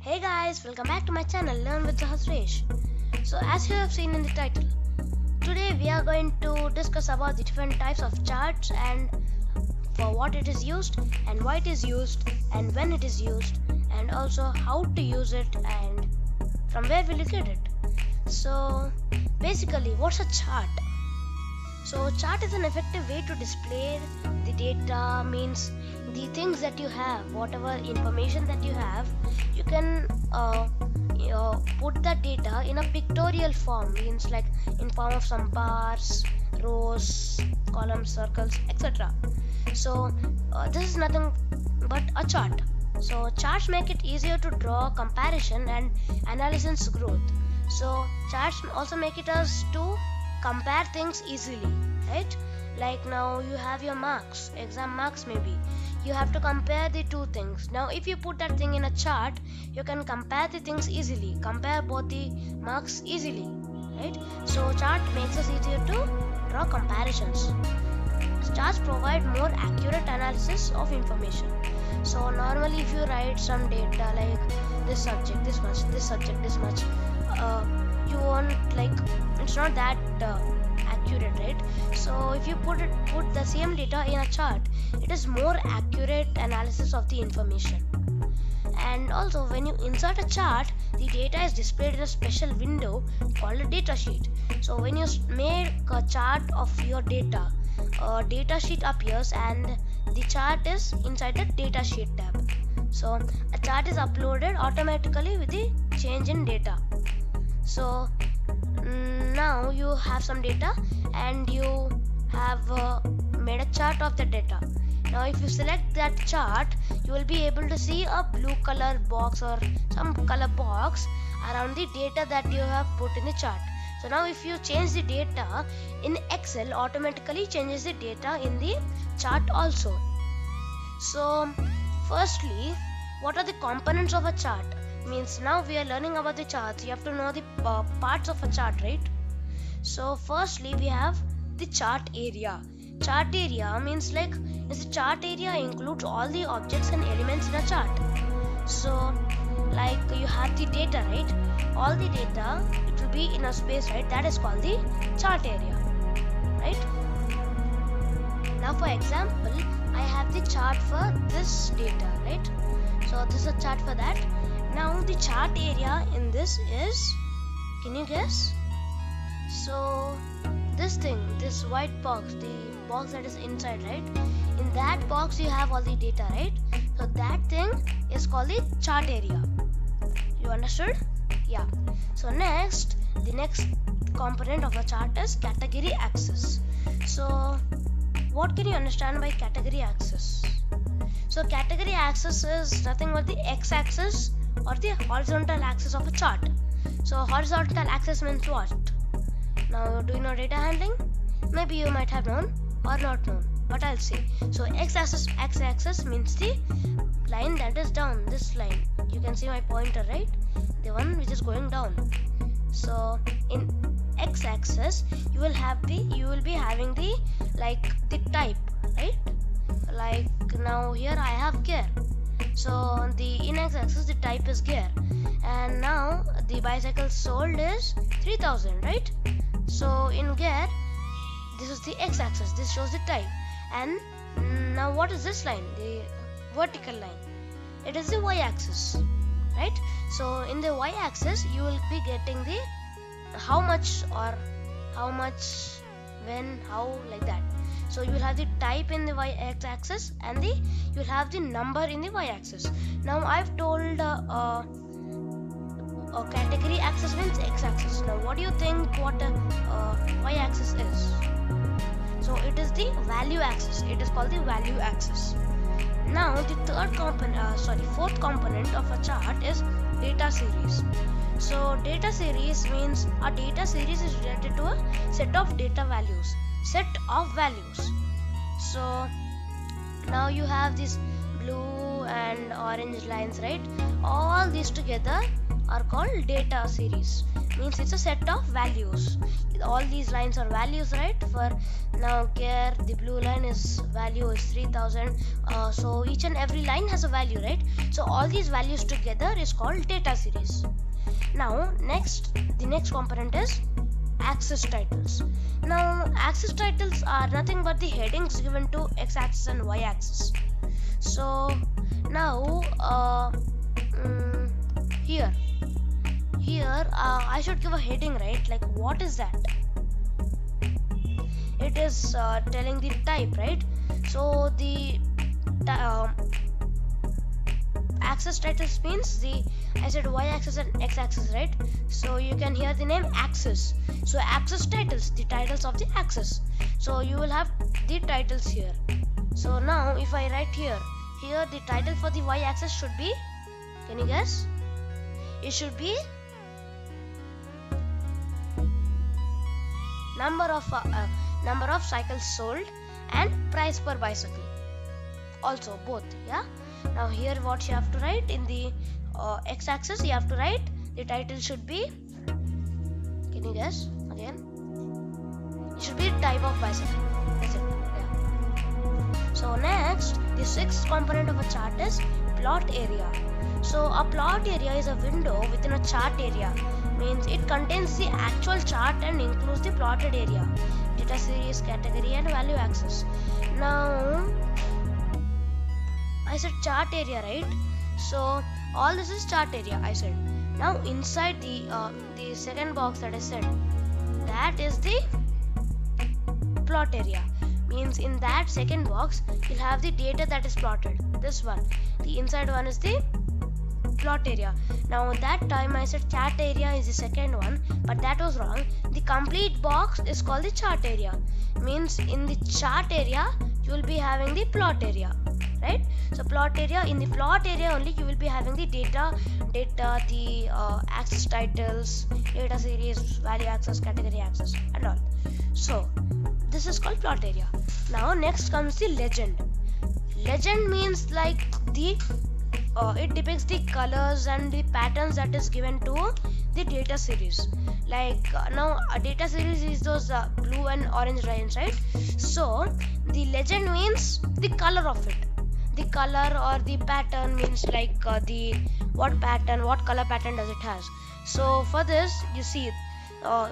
Hey guys, welcome back to my channel Learn with Sahasresh. So as you have seen in the title, today we are going to discuss about the different types of charts and for what it is used and why it is used and when it is used and also how to use it and from where will you get it. So basically what's a chart? So chart is an effective way to display the data, means the things that you have, whatever information that you have, you can put that data in a pictorial form, means like in form of some bars, rows, columns, circles, etc. So this is nothing but a chart. So charts make it easier to draw comparison and analysis growth. So charts also make it us to compare things easily, right? Like now you have your marks, exam marks maybe, you have to compare the two things. Now if you put that thing in a chart, you can compare the things easily, compare both the marks easily, right? So chart makes us easier to draw comparisons. Charts provide more accurate analysis of information. So normally if you write some data like this subject this much, this subject this much, you won't like, it's not that accurate, right? So if you put the same data in a chart, it is more accurate analysis of the information. And also when you insert a chart, the data is displayed in a special window called a data sheet. So when you make a chart of your data, a data sheet appears and the chart is inside the data sheet tab. So a chart is uploaded automatically with the change in data. So now you have some data and you have made a chart of the data. Now if you select that chart, you will be able to see a blue color box or some color box around the data that you have put in the chart. So now if you change the data in Excel, automatically changes the data in the chart also. So firstly, what are the components of a chart? Means now we are learning about the charts, you have to know the parts of a chart, right? So firstly we have the chart area. Chart area means like, the chart area includes all the objects and elements in a chart. So like you have the data, right? All the data, it will be in a space, right? That is called the chart area, right? Now for example, I have the chart for this data, right? So this is a chart for that. Now the chart area in this is, can you guess? So this thing, this white box, the box that is inside, right? In that box you have all the data, right? So that thing is called the chart area. You understood? Yeah. So next, the next component of a chart is category axis. So what can you understand by category axis? So category axis is nothing but the x-axis or the horizontal axis of a chart. So horizontal axis means what? Now do you know data handling? Maybe you might have known or not known, but I'll say. So x-axis means the line that is down, this line. You can see my pointer, right? The one which is going down. So in x-axis you will be having the the type, right? Like now here I have gear. So in x-axis the type is gear, and now the bicycle sold is 3000, right? So in gear, this is the x-axis, this shows the type. And now what is this line? The vertical line, it is the y-axis, right? So in the y-axis you will be getting the how much or how much, when, how, like that. So you will have the type in the y-axis and you will have the number in the y-axis. Now I've told a category axis means x-axis. Now what do you think what y-axis is? So it is the value axis. It is called the value axis. Now the fourth component of a chart is data series. So data series means a data series is related to a set of data values. So now you have these blue and orange lines, right? All these together are called data series. means it's a set of values. All these lines are values, right? For now here the blue line is value is 3000. So each and every line has a value, right? So all these values together is called data series. Now the next component is axis titles. Now axis titles are nothing but the headings given to x-axis and y-axis. So now here I should give a heading, right? Like what is that? It is telling the type, right? So the axis titles means I said y-axis and x-axis, right? So you can hear the name axis. So axis titles, the titles of the axis. So you will have the titles here. So now if I write here the title for the y-axis should be, can you guess? It should be number of cycles sold and price per bicycle. Also both, yeah. Now here what you have to write in the x-axis, you have to write the title should be, can you guess again? It should be type of bicycle. That's it. Yeah. So next, the sixth component of a chart is plot area. So a plot area is a window within a chart area. Means it contains the actual chart and includes the plotted area, data series, category and value axis. Now I said chart area, right? So all this is chart area, I said. Now inside the second box that I said, that is the plot area. Means in that second box you'll have the data that is plotted. This one, the inside one is the plot area. Now that time I said chart area is the second one, but that was wrong. The complete box is called the chart area. Means in the chart area you will be having the plot area, right? So plot area, in the plot area only you will be having the data, the axis titles, data series, value axis, category axis and all. So this is called plot area. Now next comes the legend. Legend means like the it depicts the colors and the patterns that is given to the data series. Like now a data series is those blue and orange lines, right? So the legend means the color of it. The color or the pattern means like what color pattern does it has. So for this you see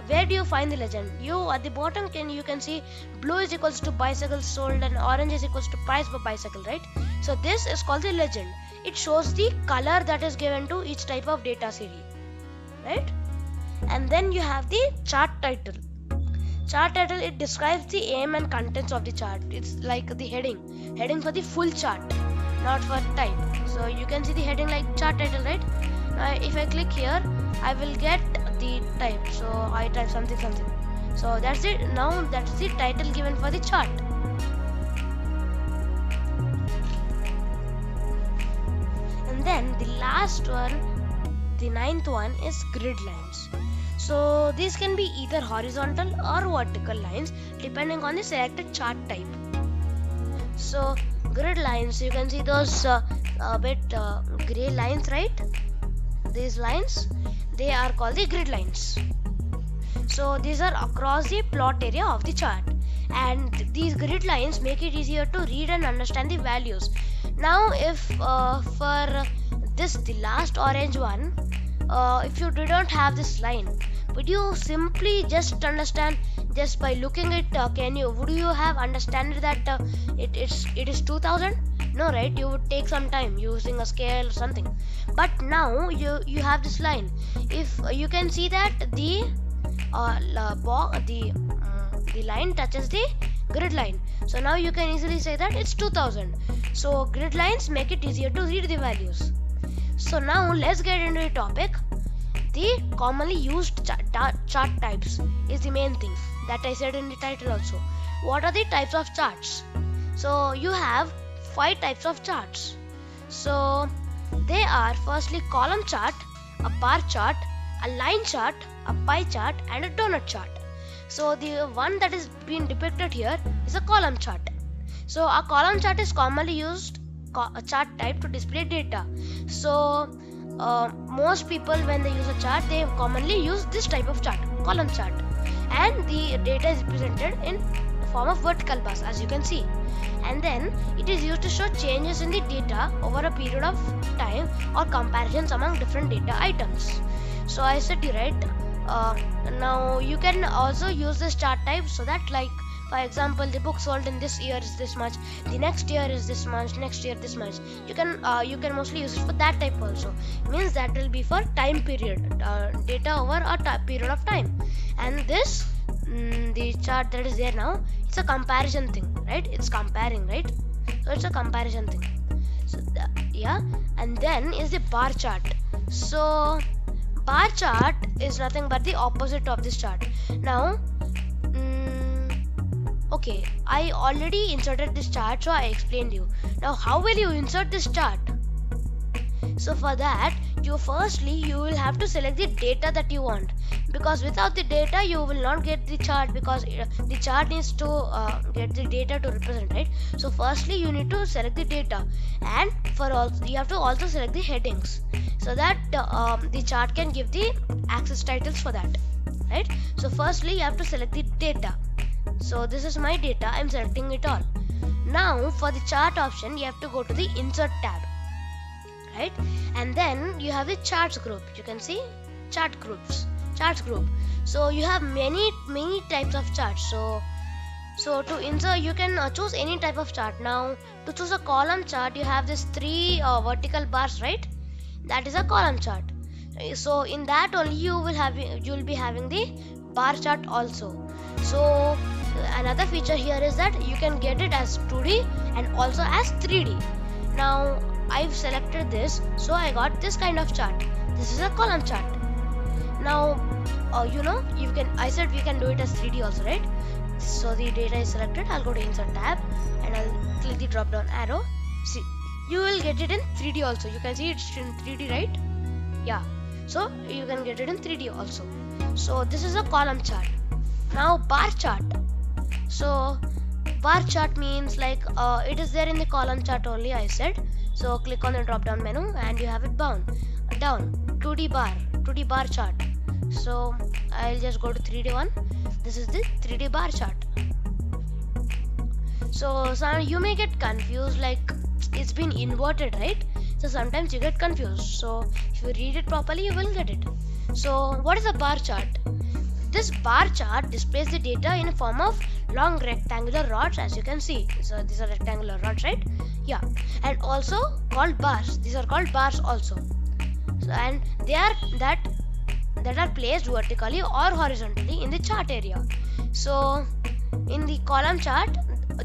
where do you find the legend? You at the bottom you can see blue is equals to bicycles sold and orange is equals to price per bicycle, right? So this is called the legend. It shows the color that is given to each type of data series, right? And then you have the chart title. Chart title, it describes the aim and contents of the chart. It's like the heading for the full chart, not for type. So you can see the heading like chart title, right? If I click here I will get the type, so I type something. So that's it. Now that's the title given for the chart. And then the last one, the ninth one, is grid lines. So these can be either horizontal or vertical lines depending on the selected chart type. So grid lines, you can see those gray lines, right? These lines, they are called the grid lines. So these are across the plot area of the chart, and these grid lines make it easier to read and understand the values. Now if for this, the last orange one, if you didn't have this line, would you simply just understand just by looking at would you have understand that it is 2000? No, right? You would take some time using a scale or something. But now you have this line. If you can see that the line touches the grid line, so now you can easily say that it's 2000. So grid lines make it easier to read the values. So now let's get into the topic. The commonly used chart types is the main thing that I said in the title also. What are the types of charts? So you have 5 types of charts. So they are firstly column chart, a bar chart, a line chart, a pie chart and a donut chart. So the one that is being depicted here is a column chart. So a column chart is commonly used a chart type to display data. So most people, when they use a chart, they commonly use this type of chart, column chart, and the data is represented in the form of vertical bars, as you can see. And then it is used to show changes in the data over a period of time or comparisons among different data items. So I said you right. Now you can also use this chart type so that, like, for example, the book sold in this year is this much, the next year is this much, next year this much. You can mostly use it for that type also. Means that will be for time period, data over a period of time. And this the chart that is there now, it's a comparison thing, right? It's comparing, right? So it's a comparison thing. So yeah, and then is the bar chart. So bar chart is nothing but the opposite of this chart. Now okay, I already inserted this chart, so I explained you. Now how will you insert this chart? So for that, you will have to select the data that you want, because without the data you will not get the chart, because the chart needs to get the data to represent, right? So firstly you need to select the data, and you have to also select the headings, so that the chart can give the axis titles for that, right? So firstly you have to select the data. So this is my data, I'm selecting it all. Now for the chart option, you have to go to the insert tab, right? And then you have the charts group. You can see charts group. So you have many types of charts. So to insert, you can choose any type of chart. Now to choose a column chart, you have this 3 vertical bars, right? That is a column chart. So in that only you will be having the bar chart also. So another feature here is that you can get it as 2D and also as 3D. Now I've selected this, so I got this kind of chart. This is a column chart. Now I said we can do it as 3D also, right? So the data is selected. I'll go to insert tab and I'll click the drop down arrow. See, you will get it in 3D also. You can see it's in 3D, right? Yeah, so you can get it in 3D also. So this is a column chart. Now bar chart. So bar chart means like it is there in the column chart only, I said. So click on the drop down menu and you have it down 2D bar chart. So I'll just go to 3D one. This is the 3D bar chart. So you may get confused, like it's been inverted, right? So sometimes you get confused. So if you read it properly, you will get it. So what is a bar chart? This bar chart displays the data in a form of long rectangular rods, as you can see. So these are rectangular rods, right? Yeah, and also called bars. These are called bars also. So, and they are that are placed vertically or horizontally in the chart area. So in the column chart,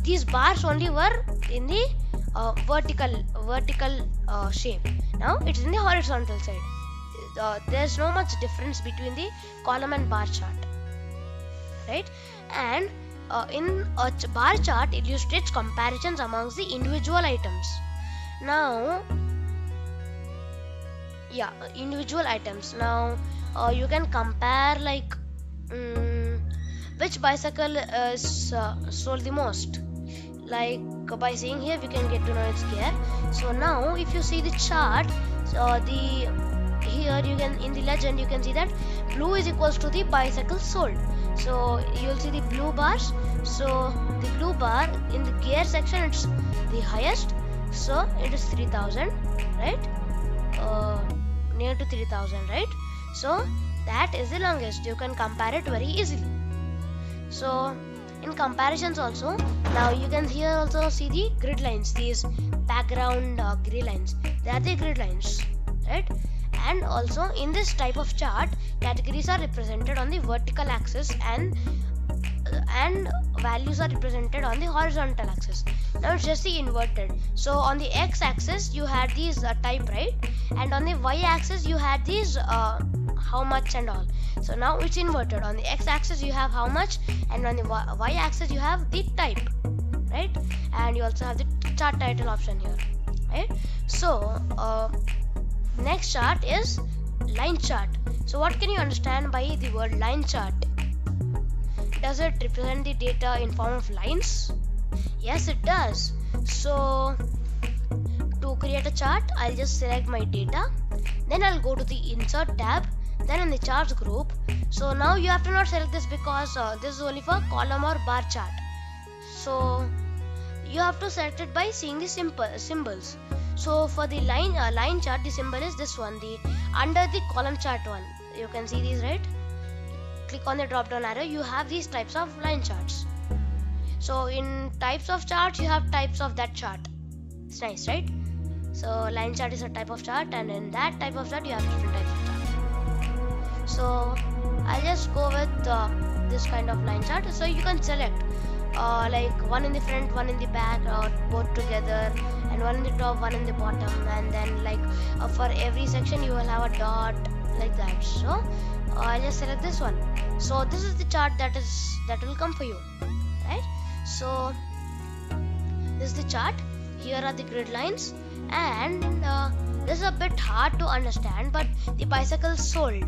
these bars only were in the vertical shape. Now it's in the horizontal side. There's no much difference between the column and bar chart, right? And in a bar chart, it illustrates comparisons amongst the individual items. Now individual items. Now you can compare, like which bicycle is sold the most. Like by seeing here, we can get to know its gear. So now if you see the chart, here you can, in the legend you can see that blue is equals to the bicycle sold. So you'll see the blue bars. So the blue bar in the gear section, it's the highest, so it is 3000, right? Near to 3000, right? So that is the longest. You can compare it very easily. So in comparisons also, now you can here also see the grid lines, these background grid lines. They are the grid lines, right? And also in this type of chart, categories are represented on the vertical axis and values are represented on the horizontal axis. Now it's just the inverted. So on the x-axis you had these type, right? And on the y-axis you had these how much and all. So now it's inverted. On the x-axis you have how much, and on the y-axis you have the type, right? And you also have the chart title option here, right? So next chart is line chart. So what can you understand by the word line chart? Does it represent the data in form of lines? Yes, it does. So to create a chart, I'll just select my data Then I'll go to the insert tab, then in the charts group. So now you have to not select this because this is only for column or bar chart. So you have to select it by seeing the symbols. So for the line chart, the symbol is this one, the under the column chart one. You can see these, right? Click on the drop down arrow, you have these types of line charts. So in types of charts, you have types of that chart. It's nice, right? So line chart is a type of chart, and in that type of chart you have different types of chart. So I'll just go with this kind of line chart. So you can select like one in the front, one in the back, or both together, and one in the top, one in the bottom, and then like for every section you will have a dot like that. So I'll just select this one. So this is the chart that will come for you, right? So this is the chart. Here are the grid lines, and this is a bit hard to understand, but the bicycle sold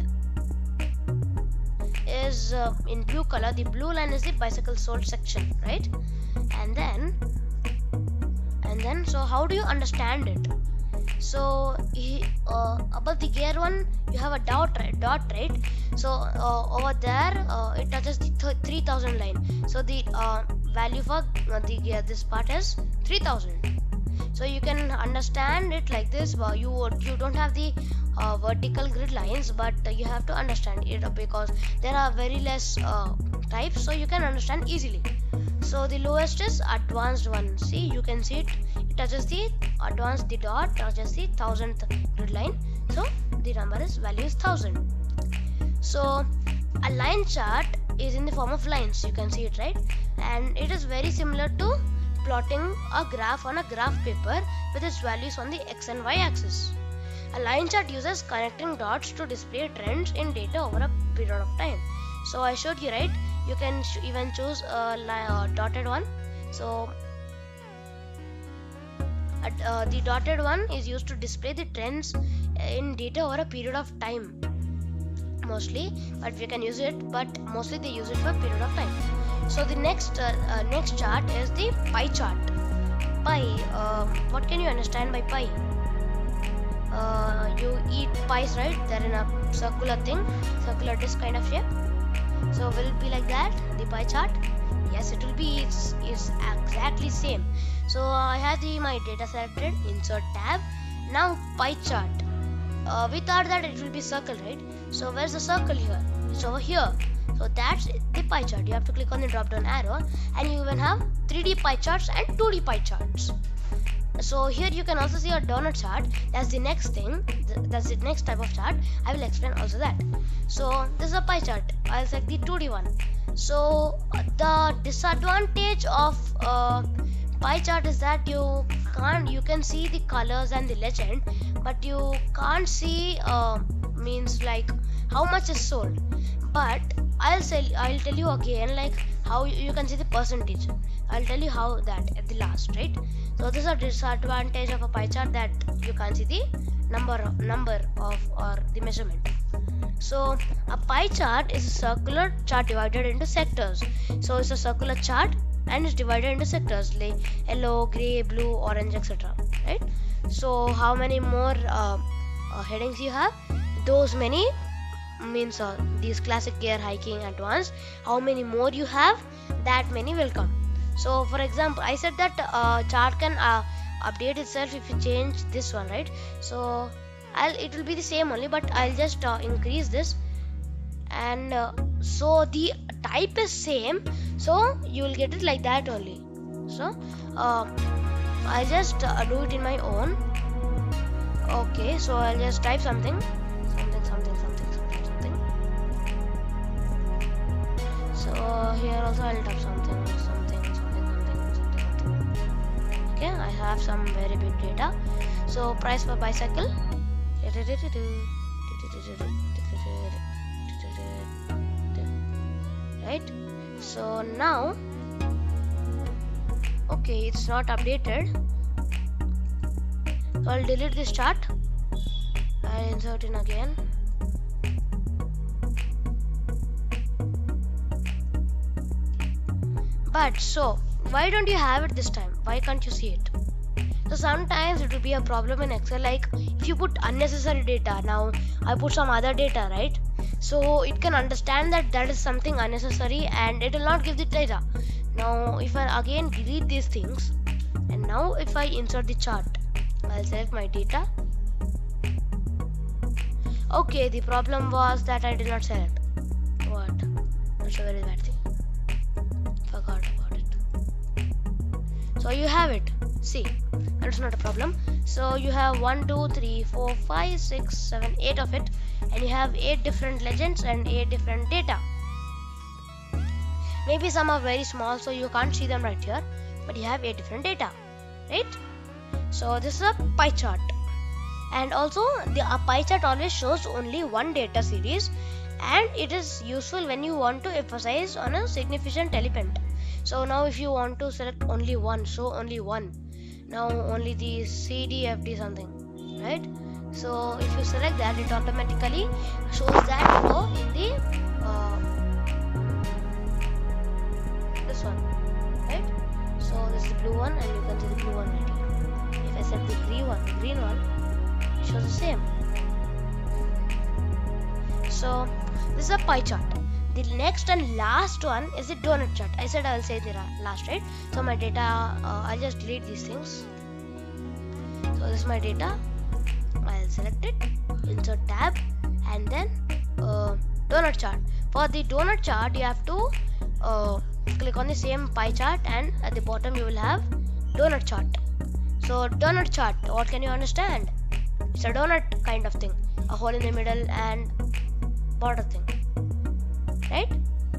is in blue color. The blue line is the bicycle sold section, right? And then so how do you understand it? So above the gear one you have a dot, right? So over there it touches the 3000 line. So the value for the gear, this part is 3000. So you can understand it like this. You don't have the vertical grid lines, but you have to understand it because there are very less types, so you can understand easily. So the lowest is advanced one. See, you can see it touches the advanced, the dot touches the 1000th grid line, so the value is 1000. So a line chart is in the form of lines, you can see it, right? And it is very similar to plotting a graph on a graph paper with its values on the x and y axis. A line chart uses connecting dots to display trends in data over a period of time. So I showed you, right? You can even choose a dotted one. So the dotted one is used to display the trends in data over a period of time mostly, but we can use it, but mostly they use it for a period of time. So the next chart is the pie chart. Pie, what can you understand by pie? You eat pies, right? They're in a circular thing, circular disc kind of shape. So will it be like that, the pie chart? Yes, it will be. It's exactly same. So I have my data selected, insert tab. Now pie chart. We thought that it will be circle, right? So where's the circle here? It's over here. So that's the pie chart. You have to click on the drop down arrow, and you even have 3D pie charts and 2D pie charts. So here you can also see a donut chart. That's the next thing. That's the next type of chart. I will explain also that. So this is a pie chart. I'll select the 2D one. So the disadvantage of pie chart is that you can see the colors and the legend, but you can't see means like how much is sold. But I'll tell you again, like how you can see the percentage. I'll tell you how that at the last, right? So this is a disadvantage of a pie chart, that you can't see the number of or the measurement. So a pie chart is a circular chart divided into sectors. So it's a circular chart and it's divided into sectors like yellow, grey, blue, orange, etc. Right? So how many more headings you have? Those many means these classic, gear, hiking, advanced. How many more you have, that many will come. So for example, I said that chart can update itself if you change this one, right? So it will be the same only, but I'll just increase this, and so the type is same, so you will get it like that only. So I'll just do it in my own. Okay, so I'll just type something. So here also I'll type something. Okay, I have some very big data. So price for bicycle. Right? So now, okay, it's not updated. So I'll delete this chart. I'll insert in again. But so why don't you have it this time? Why can't you see it? So sometimes it will be a problem in Excel, like if you put unnecessary data. Now I put some other data, right? So it can understand that that is something unnecessary and it will not give the data. Now if I again delete these things, and now if I insert the chart, I'll select my data. Okay, the problem was that I did not select. What? That's a very bad thing. Forgot about it. So you have it. See, that's not a problem. So you have 1, 2, 3, 4, 5, 6, 7, 8 of it, and you have 8 different legends and 8 different data. Maybe some are very small, so you can't see them right here, but you have 8 different data, right? So this is a pie chart. And also a pie chart always shows only one data series, and it is useful when you want to emphasize on a significant element. So now if you want to select only one, show only one, now only the CDFD something, right? So if you select that, it automatically shows that row in the this one, right? So this is the blue one, and you can see the blue one right here. If I select the green one shows the same. So this is a pie chart. The next and last one is the donut chart. I said I will say the last, right? So my data, I'll just delete these things. So this is my data. I'll select it, insert tab, and then donut chart. For the donut chart, you have to click on the same pie chart, and at the bottom you will have donut chart. So donut chart, what can you understand? It's a donut kind of thing, a hole in the middle and border thing, right?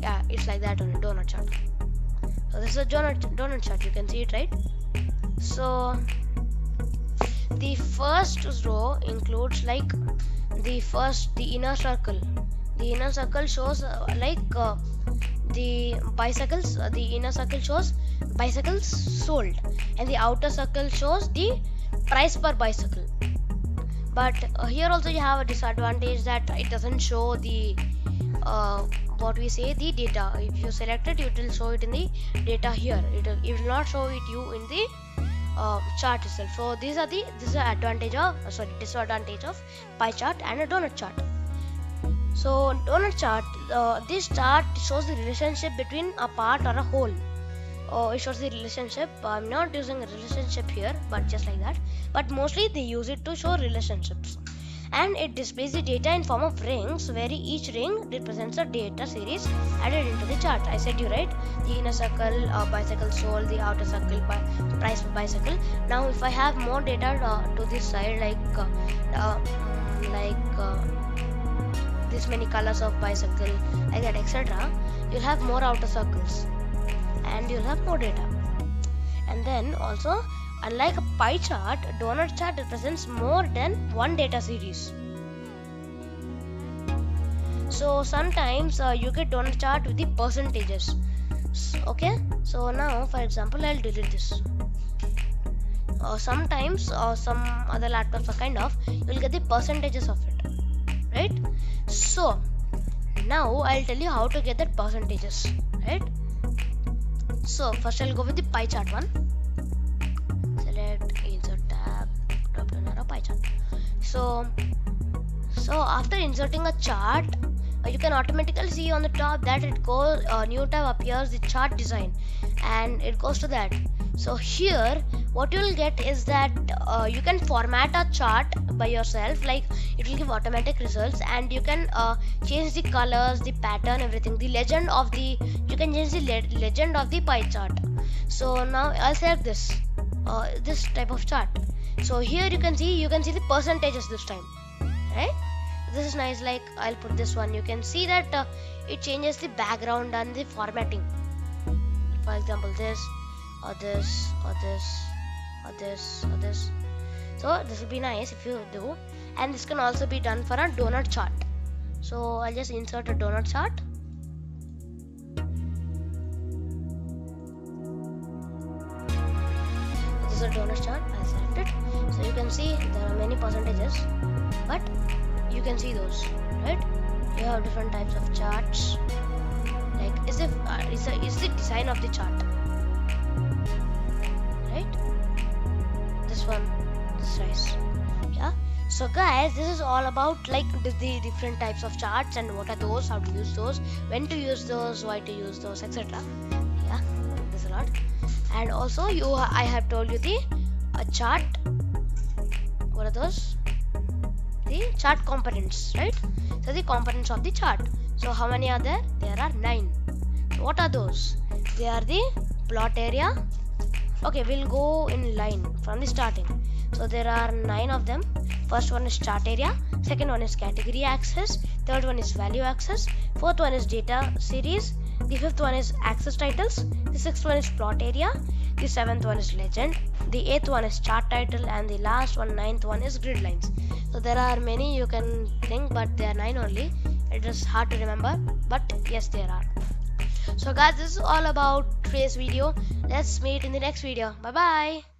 Yeah, it's like that on a donut chart. So this is a donut chart, you can see it, right? So the first row includes like the inner circle. The inner circle shows the bicycles. The inner circle shows bicycles sold, and the outer circle shows the price per bicycle. But here also you have a disadvantage that it doesn't show the the data. If you select it, it will show it in the data here. It will not show it you in the chart itself. So this is the disadvantage of pie chart and a donut chart. So donut chart, this chart shows the relationship between a part or a whole. It shows the relationship. I'm not using a relationship here, but just like that. But mostly they use it to show relationships. And it displays the data in form of rings, where each ring represents a data series added into the chart. I said you right. The inner circle, bicycle sold, the outer circle, price per bicycle. Now if I have more data to this side, this many colors of bicycle, like that, etc., you'll have more outer circles and you'll have more data. And then also, unlike a pie chart, a donut chart represents more than one data series. So sometimes you get donut chart with the percentages. Okay, so now for example, I'll delete this. Sometimes some other laptops are kind of, you'll get the percentages of it, right? So now I'll tell you how to get that percentages, right? So first I'll go with the pie chart one. Select, insert tab, drop down arrow, pie chart. So after inserting a chart, you can automatically see on the top that it goes new tab appears, the chart design, and it goes to that. So here what you will get is that you can format a chart by yourself, like it will give automatic results, and you can change the colors, the pattern, everything. The legend of the, you can change the legend of the pie chart. So now I'll select this type of chart. So here you can see the percentages this time, right? This is nice. Like I'll put this one, you can see that it changes the background and the formatting. For example, this or this or this or this or this. So this will be nice if you do, and this can also be done for a donut chart. So I'll just insert a donut chart. This is a donut chart. I'll select it. So you can see there are many percentages, but you can see those, right? You have different types of charts. Like is the design of the chart, right? This one, this rise. Yeah. So guys, this is all about like the different types of charts and what are those, how to use those, when to use those, why to use those, etc. Yeah, there's a lot. And also I have told you a chart. What are those? The chart components, right? So the components of the chart. So how many are there? There are 9. What are those? They are the plot area. Okay, we'll go in line from the starting. So there are 9 of them. First one is chart area, second one is category axis, third one is value axis, fourth one is data series, the fifth one is axis titles, the sixth one is plot area, the seventh one is legend, the eighth one is chart title, and the last one, ninth one, is grid lines. So there are many you can think, but there are 9 only. It is hard to remember, but yes, there are. So guys, this is all about today's video. Let's meet in the next video. Bye bye.